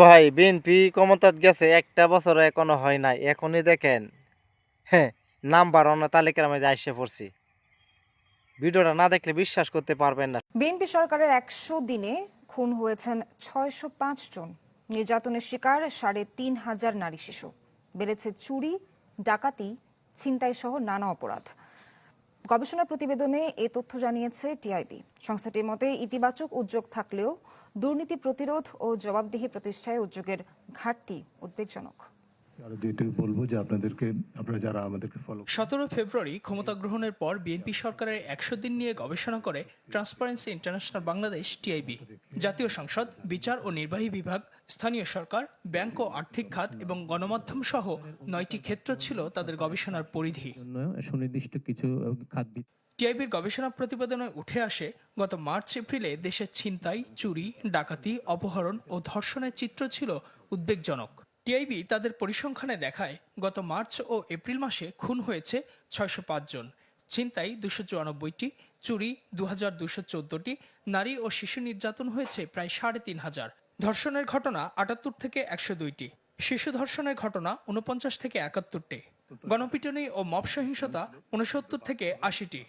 ভাই বিএনপি ক্ষমতাত গেছে একটা বছর এখনো হয় নাই, এখনই দেখেন হ্যাঁ নাম্বার অন্য তালিকার মধ্যে আইসে পড়ছি। ভিডিওটা না দেখলে বিশ্বাস করতে পারবেন না। বিএনপি সরকারের ১০০ দিনে খুন হয়েছেন ৬০৫ জন, নির্যাতনের শিকার ৩,৫০০ নারী শিশু, বেড়েছে চুরি, ডাকাতি, ছিনতাই সহ নানা অপরাধ। গবেষণা প্রতিবেদনে এ তথ্য জানিয়েছে টিআইবি। সংস্থাটির মতে ইতিবাচক উদ্যোগ থাকলেও দুর্নীতি প্রতিরোধ ও জবাবদিহি প্রতিষ্ঠায় উদ্যোগের ঘাটতি উদ্বেগজনক। ১৭ ফেব্রুয়ারি ক্ষমতা গ্রহণের পর বিএনপি সরকারের ১০০ দিন নিয়ে গবেষণা করে ট্রান্সপারেন্সি ইন্টারন্যাশনাল বাংলাদেশ টিআইবি। জাতীয় সংসদ, বিচার ও নির্বাহী বিভাগ, স্থানীয় সরকার, ব্যাংক ও আর্থিক খাত এবং গণমাধ্যম সহ ৯টি ক্ষেত্র ছিল তাদের গবেষণার পরিধি। সুনির্দিষ্ট কিছু খাত। টিআইবির গবেষণা প্রতিবেদনে উঠে আসে, গত মার্চ এপ্রিলে দেশে ছিনতাই, চুরি, ডাকাতি, অপহরণ ও ধর্ষণের চিত্র ছিল উদ্বেগজনক। টিআইবি তাদের পরিসংখ্যানে দেখায়, গত মার্চ ও এপ্রিল মাসে খুন হয়েছে ৬০৫ জন, ছিনতাই ২৯৪টি, চুরি ২২১৪টি, নারী ও শিশু নির্যাতন হয়েছে প্রায় ৩,৫০০। ধর্ষণের ঘটনা ৭৮ থেকে ১০২টি, শিশু ধর্ষণের ঘটনা ৪৯ থেকে ৭১টি, গণপিটুনি ও মব সহিংসতা ৬৯ থেকে ৮০টি।